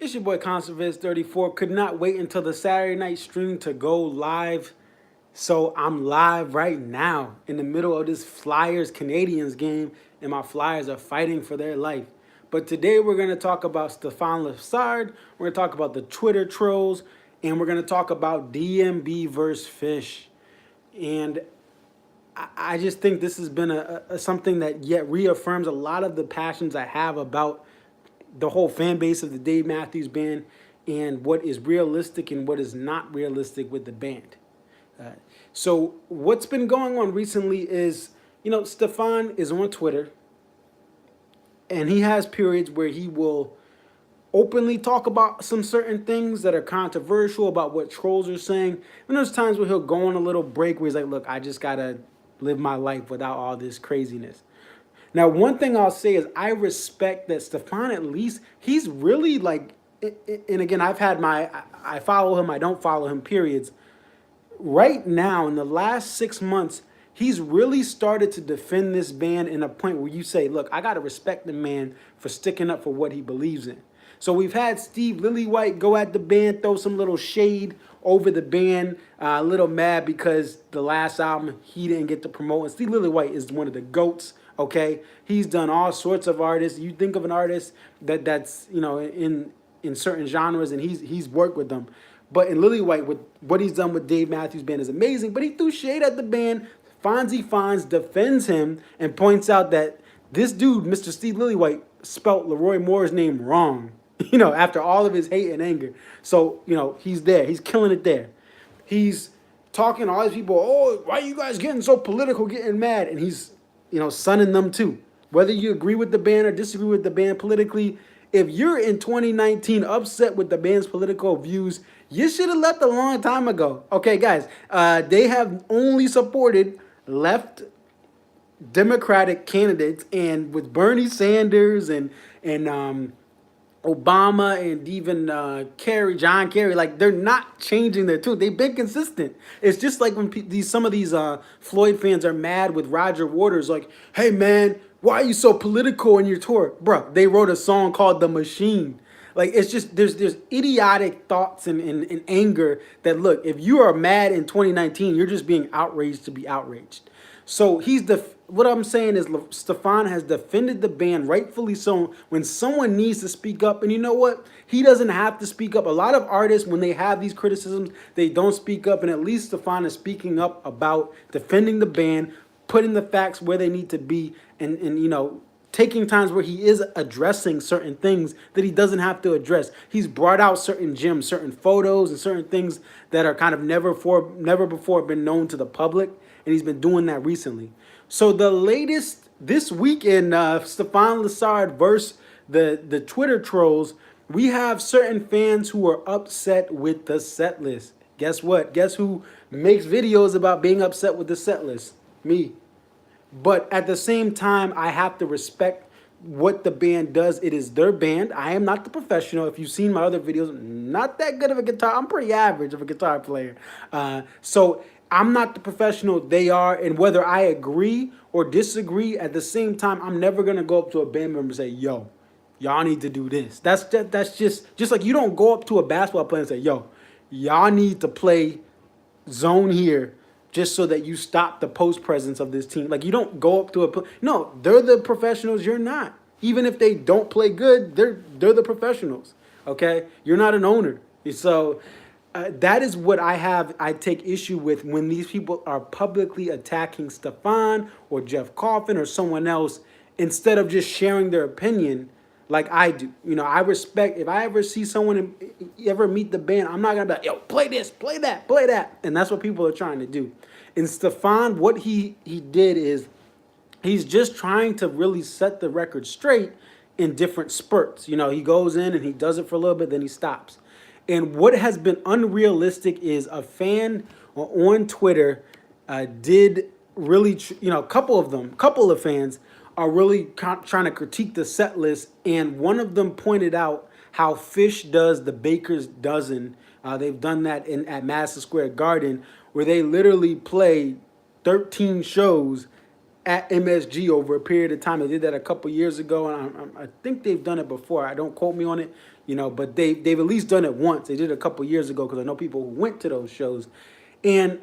It's your boy Conserviz34. Could not wait until the Saturday night stream to go live. So I'm live right now in the middle of this Flyers Canadians game, and my Flyers are fighting for their life. But today we're going to talk about Stefan Lessard. We're going to talk about the Twitter trolls, and we're going to talk about DMB versus Phish. And I just think this has been something that yet reaffirms a lot of the passions I have about the whole fan base of the Dave Matthews Band and what is realistic and what is not realistic with the band. So what's been going on recently is, Stefan is on Twitter, and he has periods where he will openly talk about some certain things that are controversial about what trolls are saying. And there's times where he'll go on a little break where he's like, look, I just got to live my life without all this craziness. Now, one thing I'll say is I respect that Stefan, at least, he's really like, and again, I follow him, I don't follow him, periods. Right now, in the last 6 months, he's really started to defend this band in a point where you say, look, I got to respect the man for sticking up for what he believes in. So we've had Steve Lillywhite go at the band, throw some little shade over the band, a little mad because the last album he didn't get to promote. And Steve Lillywhite is one of the GOATs. Okay, he's done all sorts of artists. You think of an artist that's in certain genres, and he's worked with them. But in Lillywhite, with what he's done with Dave Matthews Band is amazing. But he threw shade at the band. Fonzie Fonz defends him and points out that this dude, Mr. Steve Lillywhite, spelt Leroy Moore's name wrong. After all of his hate and anger. So he's there. He's killing it there. He's talking to all these people. Oh, why are you guys getting so political, getting mad? And he's sunning them too. Whether you agree with the band or disagree with the band politically, if you're in 2019 upset with the band's political views, you should have left a long time ago. Okay, guys, they have only supported left Democratic candidates, and with Bernie Sanders and Obama and even John Kerry, like they're not changing their tune. They've been consistent. It's just like when some of these Floyd fans are mad with Roger Waters, like, hey man, why are you so political in your tour? Bro, they wrote a song called The Machine. Like, it's just, there's idiotic thoughts and anger that, look, if you are mad in 2019, you're just being outraged to be outraged. So what I'm saying is Stefan has defended the band, rightfully so, when someone needs to speak up. And you know what? He doesn't have to speak up. A lot of artists, when they have these criticisms, they don't speak up. And at least Stefan is speaking up about defending the band, putting the facts where they need to be, and taking times where he is addressing certain things that he doesn't have to address. He's brought out certain gems, certain photos, and certain things that are kind of never before been known to the public. And he's been doing that recently. So the latest this week in Stefan Lessard versus the Twitter trolls, we have certain fans who are upset with the set list. Guess what? Guess who makes videos about being upset with the set list? Me. But at the same time, I have to respect what the band does. It is their band. I am not the professional. If you've seen my other videos, not that good of a guitar. I'm pretty average of a guitar player. So I'm not the professional, they are, and whether I agree or disagree, at the same time, I'm never going to go up to a band member and say, yo, y'all need to do this. That's just like you don't go up to a basketball player and say, yo, y'all need to play zone here just so that you stop the post presence of this team. Like, you don't go up to no, they're the professionals, you're not. Even if they don't play good, they're the professionals, okay? You're not an owner. So that is what I take issue with when these people are publicly attacking Stefan or Jeff Coffin or someone else instead of just sharing their opinion like I do. I respect, if I ever see someone, ever meet the band, I'm not going to be like, yo, play this, play that, play that. And that's what people are trying to do. And Stefan, what he did is he's just trying to really set the record straight in different spurts. He goes in and he does it for a little bit, then he stops. And what has been unrealistic is a fan on Twitter did really, a couple of fans are really trying to critique the set list. And one of them pointed out how Phish does the Baker's Dozen. They've done that at Madison Square Garden, where they literally play 13 shows at MSG over a period of time. They did that a couple years ago, and I think they've done it before. I don't quote me on it, but they've at least done it once. They did it a couple years ago because I know people who went to those shows, and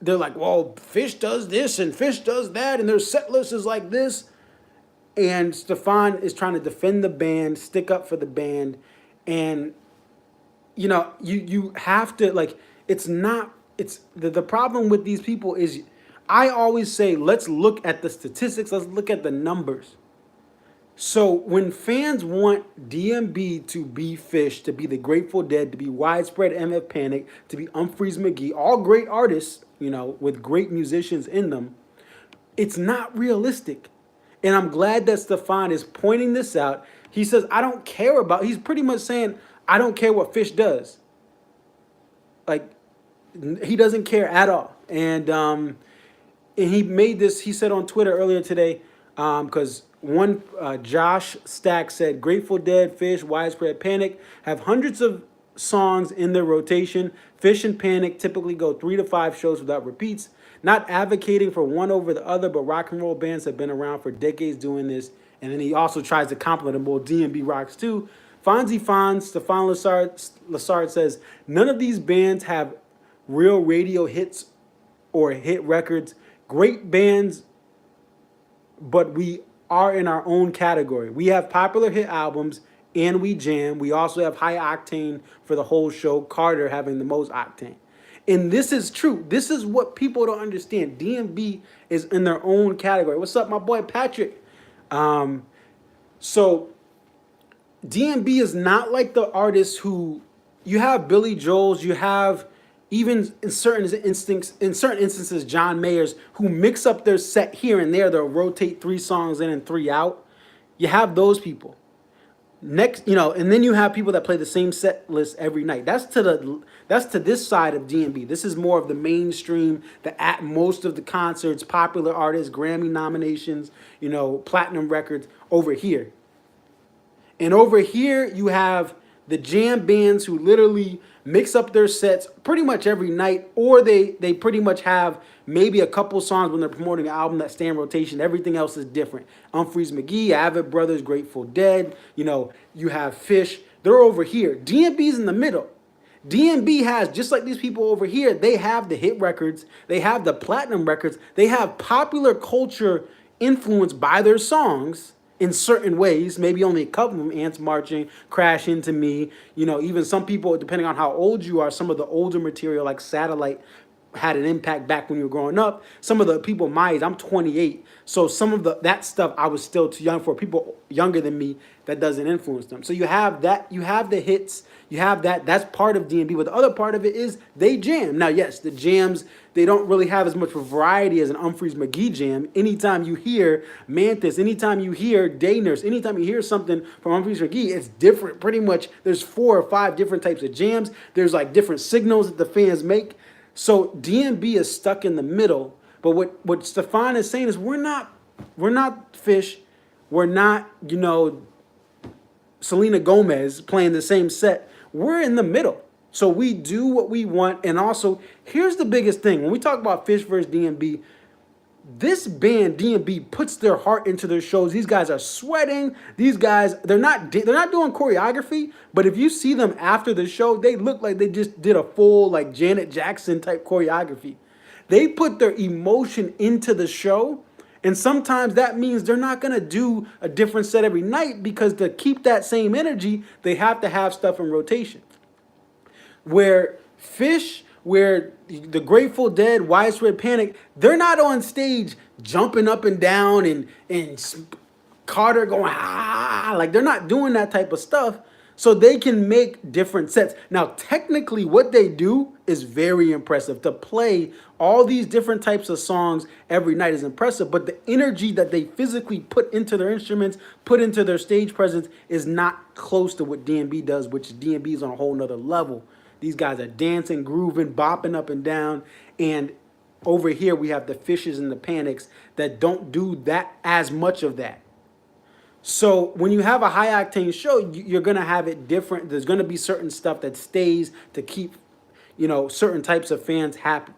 they're like, "Well, Phish does this and Phish does that, and their set list is like this." And Stefan is trying to defend the band, stick up for the band, and you have to like. It's not. It's the problem with these people is I always say, let's look at the statistics, let's look at the numbers. So when fans want DMB to be Phish, to be the Grateful Dead, to be Widespread MF Panic, to be Humphreys McGee, all great artists, with great musicians in them, it's not realistic. And I'm glad that Stefan is pointing this out. He says, he's pretty much saying, I don't care what Phish does. Like, he doesn't care at all. And he made this, he said on Twitter earlier today, because Josh Stack said, Grateful Dead, Phish, Widespread Panic have hundreds of songs in their rotation. Phish and Panic typically go 3 to 5 shows without repeats. Not advocating for one over the other, but rock and roll bands have been around for decades doing this. And then he also tries to compliment them. Well, DMB rocks too. Fonzie Fonz, Stefan Lessard says, none of these bands have real radio hits or hit records. Great bands, but we are in our own category. We have popular hit albums and we jam. We also have high octane for the whole show, Carter having the most octane. And this is true. This is what people don't understand. DMB is in their own category. What's up, my boy Patrick? So DMB is not like the artists who, you have Billy Joel's, you have even in certain instances, John Mayer's, who mix up their set here and there. They'll rotate 3 songs in and 3 out. You have those people. Next, and then you have people that play the same set list every night. That's to this side of DMB. This is more of the mainstream, at most of the concerts, popular artists, Grammy nominations, platinum records over here. And over here you have the jam bands who literally mix up their sets pretty much every night, or they pretty much have maybe a couple songs when they're promoting an album that stay in rotation. Everything else is different. Humphreys McGee, Avid Brothers, Grateful Dead, you have Phish. They're over here. DMB's in the middle. DMB has, just like these people over here, they have the hit records, they have the platinum records, they have popular culture influenced by their songs in certain ways, maybe only a couple of them, Ants Marching, Crash Into Me, even some people, depending on how old you are, some of the older material like Satellite had an impact back when you were growing up. Some of the people my age, I'm 28, so some of that stuff I was still too young for. People younger than me, that doesn't influence them. So you have that, you have the hits, you have that's part of DMB, but the other part of it is they jam. Now, yes, the jams, they don't really have as much variety as an Humphreys McGee jam. Anytime you hear Mantis, anytime you hear Day Nurse, anytime you hear something from Humphreys McGee, it's different. Pretty much, there's 4 or 5 different types of jams. There's like different signals that the fans make. So DMB is stuck in the middle. But what Stefan is saying is we're not Phish. We're not, Selena Gomez playing the same set. We're in the middle. So we do what we want. And also, here's the biggest thing. When we talk about Phish versus DMB, this band, DMB, puts their heart into their shows. These guys are sweating. These guys, they're not doing choreography, but if you see them after the show, they look like they just did a full like Janet Jackson type choreography. They put their emotion into the show, and sometimes that means they're not going to do a different set every night because to keep that same energy, they have to have stuff in rotation. Where Phish, where the Grateful Dead, Widespread Panic, they're not on stage jumping up and down and Carter going, like they're not doing that type of stuff. So they can make different sets. Now, technically, what they do is very impressive. To play all these different types of songs every night is impressive, but the energy that they physically put into their instruments, put into their stage presence, is not close to what DMB does, which DMB is on a whole nother level. These guys are dancing, grooving, bopping up and down. And over here, we have the Fishes and the Panics that don't do that as much of that. So when you have a high octane show, you're going to have it different. There's going to be certain stuff that stays to keep, certain types of fans happy.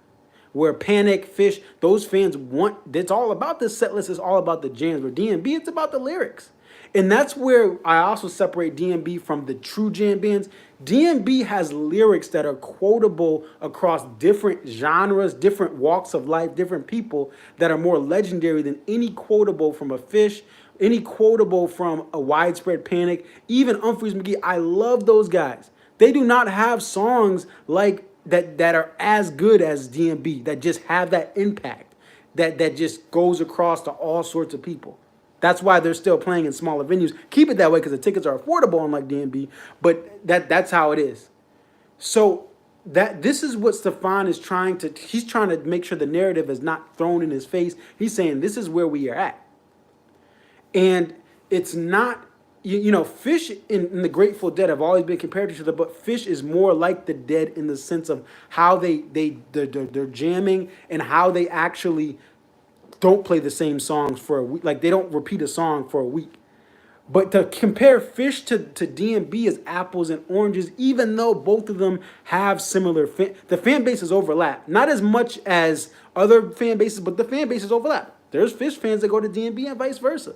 Where Panic, Phish, those fans want, it's all about the set list, it's all about the jams. Where DMB, it's about the lyrics. And that's where I also separate DMB from the true jam bands. DMB has lyrics that are quotable across different genres, different walks of life, different people that are more legendary than any quotable from a Phish, any quotable from a Widespread Panic, even Humphreys McGee. I love those guys. They do not have songs like that are as good as DMB, that just have that impact, that just goes across to all sorts of people. That's why they're still playing in smaller venues. Keep it that way because the tickets are affordable, unlike DMB. But that's how it is. So this is what Stefan is trying to. He's trying to make sure the narrative is not thrown in his face. He's saying this is where we are at, and it's not. You know, Phish in the Grateful Dead have always been compared to each other, but Phish is more like the Dead in the sense of how they're jamming and how they actually don't play the same songs for a week. Like they don't repeat a song for a week. But to compare Phish to DMB is apples and oranges, even though both of them have similar the fan bases overlap. Not as much as other fan bases, but the fan bases overlap. There's Phish fans that go to DMB and vice versa.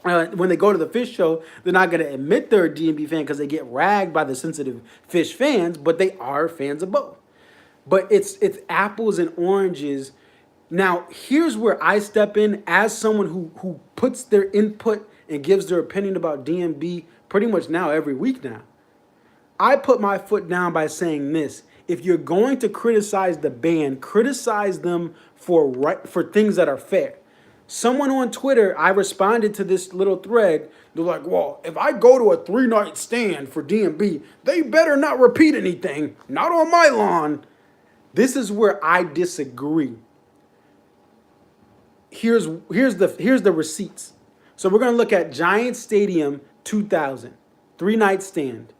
When they go to the Phish show, they're not going to admit they're a DMB fan because they get ragged by the sensitive Phish fans, but they are fans of both. But it's apples and oranges. Now, here's where I step in as someone who puts their input and gives their opinion about DMB pretty much now every week now. I put my foot down by saying this. If you're going to criticize the band, criticize them for things that are fair. Someone on Twitter, I responded to this little thread. They're like, well, if I go to a 3-night stand for DMB, they better not repeat anything. Not on my lawn. This is where I disagree. Here's the receipts. So we're going to look at Giant Stadium 2000, 3-night stand.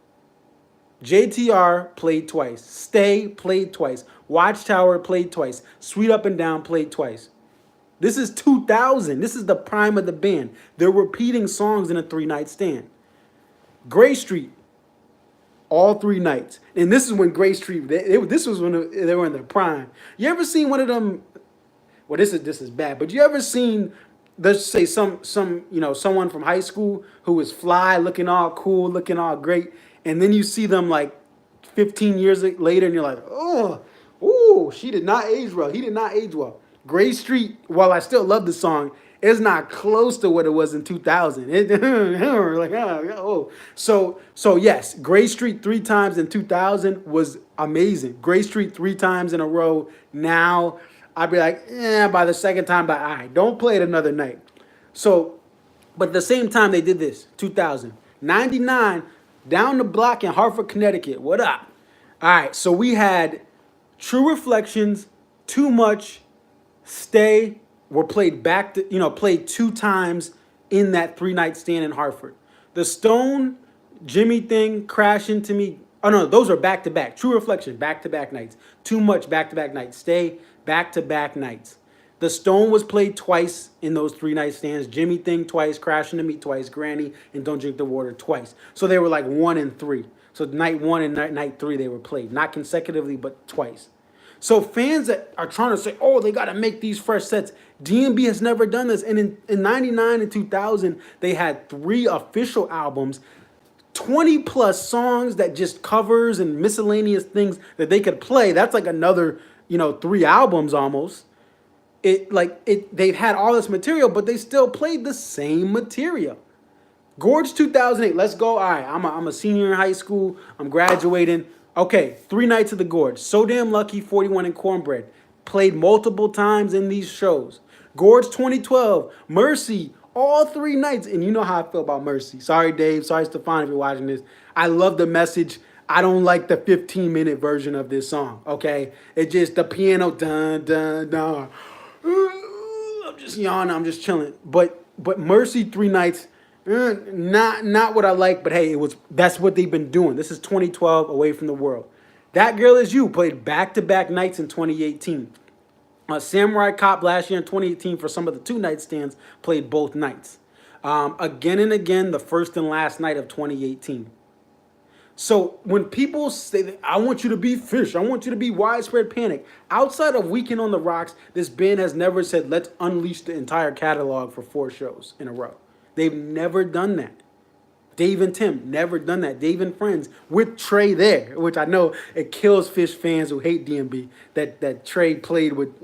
JTR played twice. Stay played twice. Watchtower played twice. Sweet Up and Down played twice. This is 2000. This is the prime of the band. They're repeating songs in a 3-night stand. Gray Street, all 3 nights. And this is when Gray Street, this was when they were in their prime. You ever seen one of them? Well, this is bad. But you ever seen, let's say someone from high school who was fly, looking all cool, looking all great, and then you see them like 15 years later, and you're like, oh, she did not age well. He did not age well. Gray Street, while I still love the song, is not close to what it was in 2000. So yes, Gray Street 3 times in 2000 was amazing. Gray Street 3 times in a row. Now I'd be like, by the second time, but all right, don't play it another night. So, but at the same time they did this, 2000. 99, down the block in Hartford, Connecticut. What up? All right, so we had True Reflections, Too Much, Stay were played played 2 times in that 3-night stand in Hartford. The Stone, Jimmy Thing, Crash Into Me. Oh no, those are back-to-back. True Reflection, back-to-back nights. Too Much, back-to-back nights. Stay, back-to-back nights. The Stone was played twice in those 3-night stands. Jimmy Thing twice, Crash Into Me twice, Granny and Don't Drink the Water twice. So they were like 1 and 3. So night 1 and night 3 they were played. Not consecutively, but twice. So fans that are trying to say, oh, they got to make these fresh sets. DMB has never done this. And in 99 and 2000, they had 3 official albums, 20 plus songs that just covers and miscellaneous things that they could play. That's like another, 3 albums almost. They've had all this material, but they still played the same material. Gorge 2008, let's go. All right, I'm a senior in high school. I'm graduating. Okay, 3 nights of the Gorge. So Damn Lucky, 41 and Cornbread. Played multiple times in these shows. Gorge 2012, Mercy, all 3 nights. And you know how I feel about Mercy. Sorry, Dave. Sorry, Stefan, if you're watching this. I love the message. I don't like the 15-minute version of this song, okay? It just, the piano, dun, dun, dun. I'm just yawning. I'm just chilling. But Mercy 3 nights, not what I like, but hey, that's what they've been doing. This is 2012, Away from the World. That Girl Is You played back-to-back nights in 2018. Samurai Cop last year in 2018 for some of the 2-night stands played both nights. Again and again, the first and last night of 2018. So when people say that, I want you to be Phish, I want you to be Widespread Panic, outside of Weekend on the Rocks, this band has never said, let's unleash the entire catalog for 4 shows in a row. They've never done that. Dave and Tim never done that. Dave and Friends with Trey there, which I know it kills Phish fans who hate DMB that Trey played with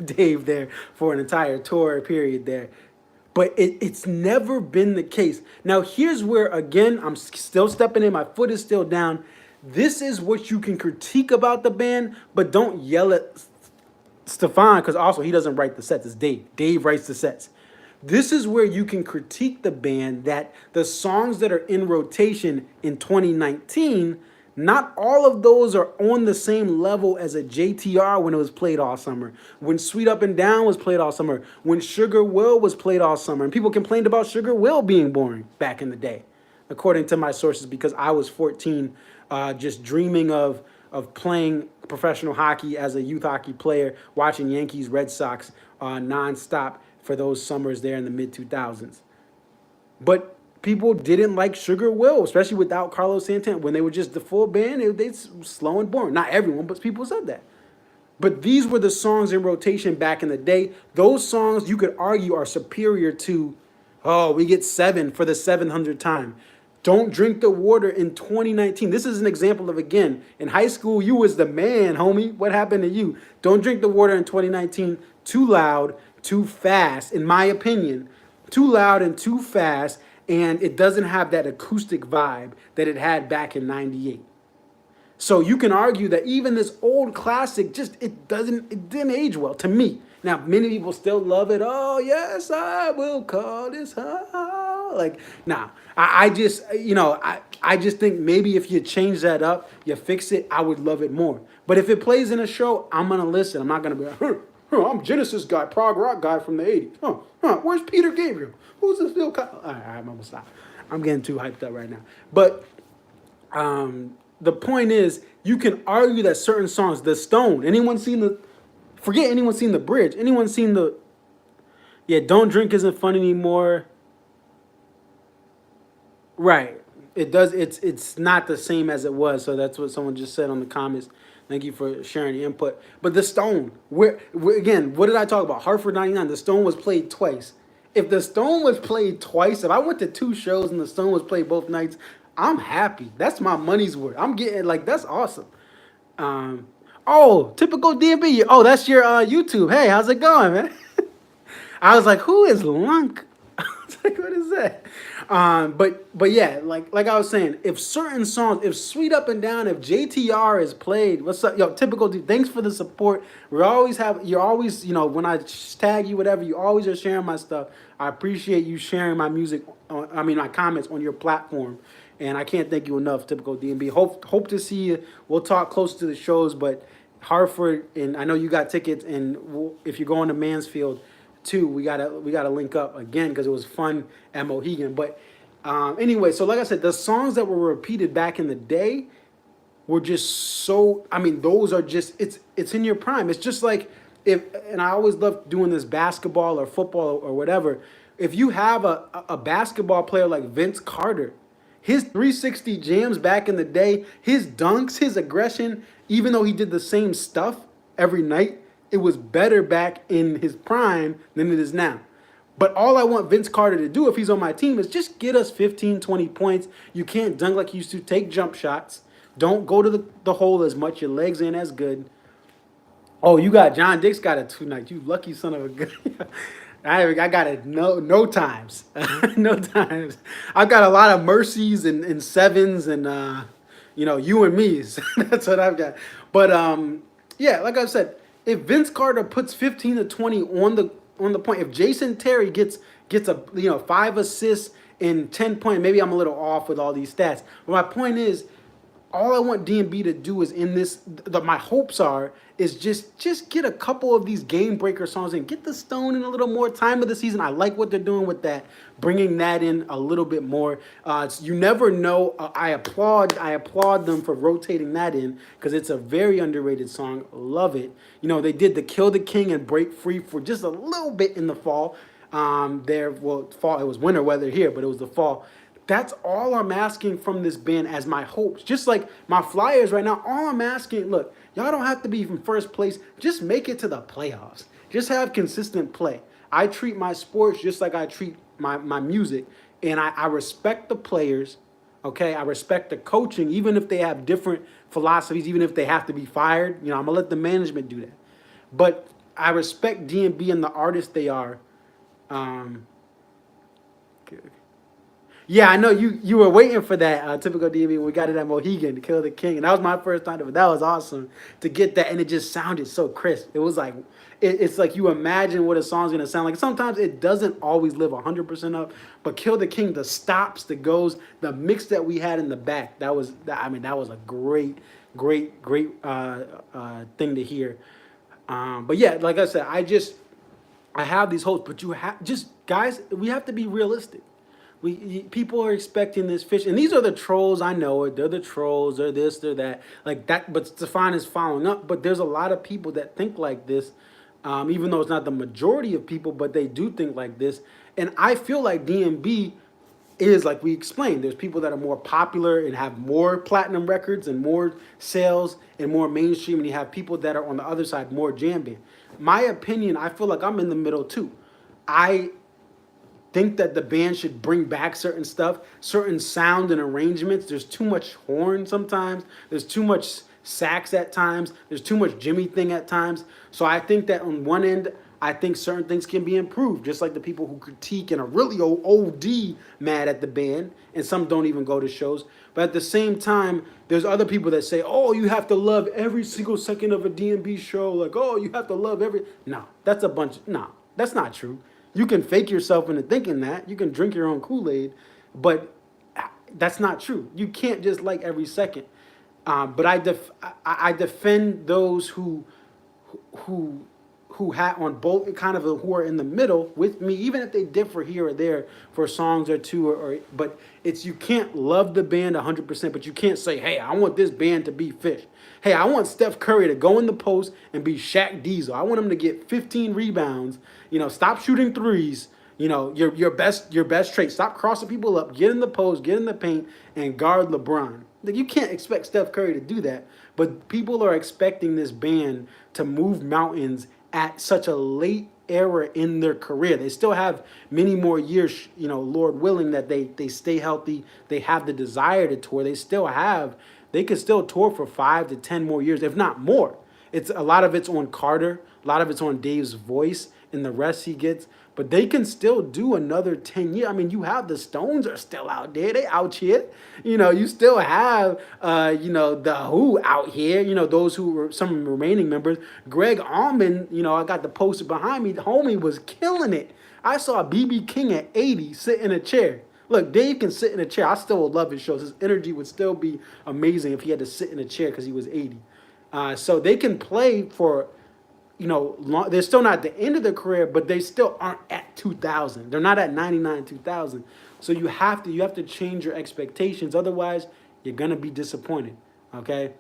Dave there for an entire tour period there. But it's never been the case. Now here's where again I'm still stepping in. My foot is still down. This is what you can critique about the band, but don't yell at Stefan because also he doesn't write the sets. It's Dave. Dave writes the sets. This is where you can critique the band that the songs that are in rotation in 2019, not all of those are on the same level as a JTR when it was played all summer, when Sweet Up and Down was played all summer, when Sugar Will was played all summer. And people complained about Sugar Will being boring back in the day, according to my sources, because I was 14, just dreaming of playing professional hockey as a youth hockey player, watching Yankees, Red Sox nonstop for those summers there in the mid 2000s. But people didn't like Sugar Will, especially without Carlos Santana. When they were just the full band, they slow and boring. Not everyone, but people said that. But these were the songs in rotation back in the day. Those songs you could argue are superior to, oh, we get 7 for the 700th time. Don't Drink the Water in 2019. This is an example of, again, in high school, you was the man, homie. What happened to you? Don't Drink the Water in 2019. Too loud, too fast, in my opinion. Too loud and too fast, and it doesn't have that acoustic vibe that it had back in 98. So you can argue that even this old classic it didn't age well to me. Now, many people still love it. Oh, yes, I will call this home. Like, nah, I just, I just think maybe if you change that up, you fix it, I would love it more. But if it plays in a show, I'm going to listen. I'm not going to be like, I'm Genesis guy, prog rock guy from the 80s. Where's Peter Gabriel? Who's this Phil Collins? All right, I'm going to stop. I'm getting too hyped up right now. But the point is, you can argue that certain songs, The Stone, forget anyone seen The Bridge, anyone seen Don't Drink Isn't Fun Anymore. Right. It does. It's not the same as it was. So that's what someone just said on the comments. Thank you for sharing the input. But The Stone, where again, what did I talk about? Hartford 99. The Stone was played twice. If The Stone was played twice, if I went to 2 shows and The Stone was played both nights, I'm happy. That's my money's worth. I'm getting that's awesome. Typical DMB. Oh, that's your YouTube. Hey, how's it going, man? I was like, who is Lunk? I was like, what is that? But yeah, like I was saying, if certain songs, if Sweet Up and Down, if JTR is played, what's up, yo, typical dude, thanks for the support. You're always, when I tag you, whatever, you always are sharing my stuff. I appreciate you sharing my music, my comments on your platform. And I can't thank you enough, typical DMB. Hope to see you. We'll talk close to the shows, but Hartford, and I know you got tickets, and if you're going to Mansfield, too, we gotta link up again because it was fun at Mohegan. But anyway, so like I said, the songs that were repeated back in the day were just so. I mean, those are just it's in your prime. It's just like and I always love doing this basketball or football or whatever. If you have a basketball player like Vince Carter, his 360 jams back in the day, his dunks, his aggression, even though he did the same stuff every night, it was better back in his prime than it is now. But all I want Vince Carter to do if he's on my team is just get us 15, 20 points. You can't dunk like you used to. Take jump shots. Don't go to the hole as much. Your legs ain't as good. Oh, you got John Dick's got it tonight. You lucky son of a gun. I got it no times. No times. I've got a lot of mercies and sevens and you and me's. That's what I've got. But yeah, like I said, if Vince Carter puts 15 to 20 on the point, if Jason Terry gets a 5 assists and 10 points, maybe I'm a little off with all these stats. But my point is, all I want DMB to do is my hopes is just get a couple of these game breaker songs and get the Stone in a little more time of the season. I like what they're doing with that, bringing that in a little bit more. You never know. I applaud them for rotating that in because it's a very underrated song. Love it. They did the Kill the King and Break Free for just a little bit in the fall. Fall. It was winter weather here, but it was the fall. That's all I'm asking from this band as my hopes. Just like my Flyers right now, all I'm asking, look, y'all don't have to be from first place. Just make it to the playoffs. Just have consistent play. I treat my sports just like I treat my music. And I respect the players, okay? I respect the coaching, even if they have different philosophies, even if they have to be fired. You know, I'm going to let the management do that. But I respect DMB and the artists they are. Um, Yeah, I know you were waiting for that typical DB when we got it at Mohegan to kill the king, and that was my first time. But that was awesome to get that, and it just sounded so crisp. It was like it's like you imagine what a song's gonna sound like. Sometimes it doesn't always live 100% up, but kill the king, the stops, the goes, the mix that we had in the back. I mean that was a great thing to hear. But yeah, like I said, I have these hopes, but you have just guys. We have to be realistic. People are expecting this Phish, and these are the trolls. I know it. They're the trolls. They're this. They're that. Like that. But Stefan is following up. But there's a lot of people that think like this, even though it's not the majority of people, but they do think like this. And I feel like DMB is like we explained. There's people that are more popular and have more platinum records and more sales and more mainstream, and you have people that are on the other side more jam band. My opinion, I feel like I'm in the middle too. I think that the band should bring back certain stuff, certain sound and arrangements. There's too much horn sometimes. There's too much sax at times. There's too much Jimmy thing at times. So I think that on one end, I think certain things can be improved, just like the people who critique and are really OD mad at the band, and some don't even go to shows. But at the same time, there's other people that say, oh, you have to love every single second of a DMB show. Like, oh, you have to love every... No, no, that's not true. You can fake yourself into thinking that. You can drink your own Kool-Aid, but that's not true. You can't just like every second. But I defend those who on both kind of who are in the middle with me, even if they differ here or there for songs or two, but it's you can't love the band 100%, but you can't say, hey, I want this band to be Phish. Hey, I want Steph Curry to go in the post and be Shaq Diesel. I want him to get 15 rebounds. You know, stop shooting threes. You know, your best trait. Stop crossing people up. Get in the post. Get in the paint and guard LeBron. Like, you can't expect Steph Curry to do that. But people are expecting this band to move mountains at such a late era in their career. They still have many more years, you know, Lord willing, that they stay healthy. They have the desire to tour. They could still tour for 5 to 10 more years, if not more. It's a lot of it's on Carter, a lot of it's on Dave's voice and the rest he gets. But they can still do another 10 years. I mean, you have the Stones are still out there. They out here. You know, you still have, the Who out here. You know, those who were some remaining members. Greg Allman, you know, I got the poster behind me. The homie was killing it. I saw B.B. King at 80 sit in a chair. Look, Dave can sit in a chair. I still would love his shows. His energy would still be amazing if he had to sit in a chair because he was 80. So they can play for, they're still not at the end of their career, but they still aren't at 2000. They're not at 99, 2000. So you have to change your expectations. Otherwise, you're going to be disappointed. Okay?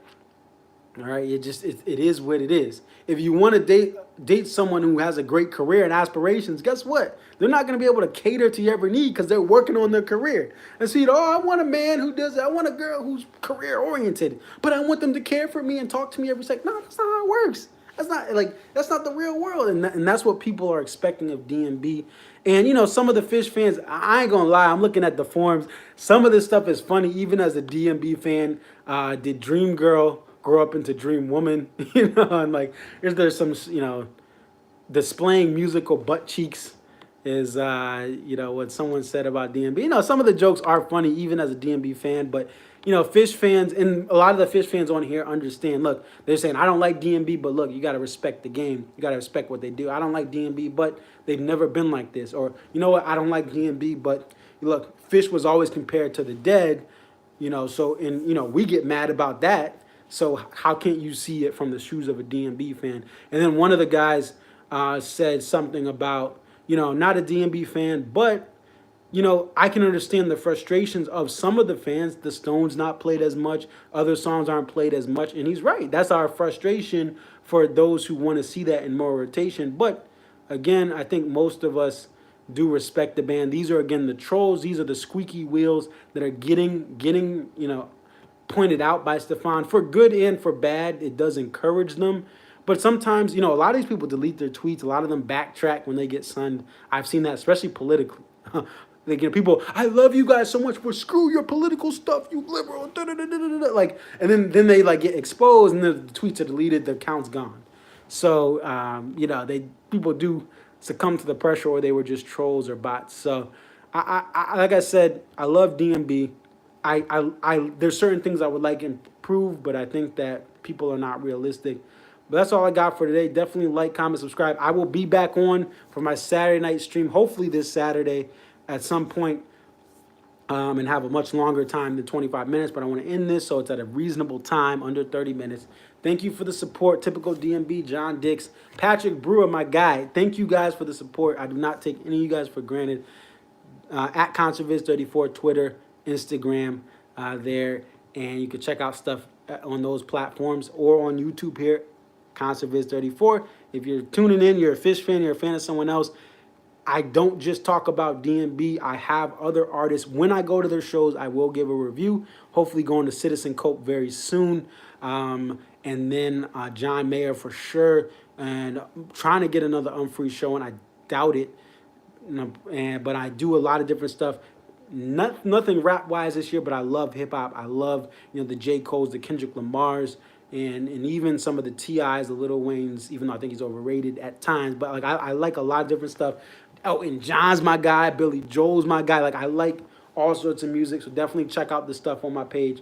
All right, it is what it is. If you want to date someone who has a great career and aspirations, guess what? They're not going to be able to cater to your every need because they're working on their career. And so, I want a man who does it. I want a girl who's career oriented, but I want them to care for me and talk to me every second. No, that's not how it works. That's not the real world, and that's what people are expecting of DMB. And some of the Phish fans, I ain't gonna lie, I'm looking at the forums. Some of this stuff is funny, even as a DMB fan. Did Dream Girl grow up into Dream Woman? And like, is there some displaying musical butt cheeks? Is what someone said about DMB. Some of the jokes are funny, even as a DMB fan, but. Phish fans, and a lot of the Phish fans on here understand. Look, they're saying, I don't like DMB, but look, you got to respect the game. You got to respect what they do. I don't like DMB, but they've never been like this. Or, you know what, I don't like DMB, but look, Phish was always compared to the Dead, we get mad about that. So how can't you see it from the shoes of a DMB fan? And then one of the guys said something about, not a DMB fan, but I can understand the frustrations of some of the fans. The Stones not played as much. Other songs aren't played as much. And he's right. That's our frustration for those who want to see that in more rotation. But again, I think most of us, do respect the band. These are again the trolls. These are the squeaky wheels that are getting pointed out by Stefan for good and for bad. It does encourage them. But sometimes, a lot of these people delete their tweets. A lot of them backtrack when they get sunned. I've seen that, especially politically. People, I love you guys so much, but screw your political stuff, you liberal. Da, da, da, da, da, da. Like, and then they like get exposed, and the tweets are deleted, the account's gone. So, they people do succumb to the pressure, or they were just trolls or bots. So, like I said, I love DMB. There's certain things I would like improve, but I think that people are not realistic. But that's all I got for today. Definitely like, comment, subscribe. I will be back on for my Saturday night stream, hopefully this Saturday at some point, and have a much longer time than 25 minutes. But I want to end this so it's at a reasonable time, under 30 minutes. Thank you for the support. Typical DMB, John Dix, Patrick Brewer, my guy. Thank you guys for the support. I do not take any of you guys for granted. At ConsertViz34, Twitter, Instagram, there. And you can check out stuff on those platforms or on YouTube here, ConsertViz34. If you're tuning in, you're a Phish fan, you're a fan of someone else, I don't just talk about DMB. I have other artists. When I go to their shows, I will give a review. Hopefully going to Citizen Cope very soon. And then John Mayer for sure. And I'm trying to get another Unfree show, and I doubt it. But I do a lot of different stuff. Nothing rap-wise this year, but I love hip-hop. I love the J. Cole's, the Kendrick Lamars, and even some of the T.I.'s, the Lil Wayne's, even though I think he's overrated at times. But like I like a lot of different stuff. Elton John's my guy. Billy Joel's my guy. Like I like all sorts of music, so definitely check out the stuff on my page.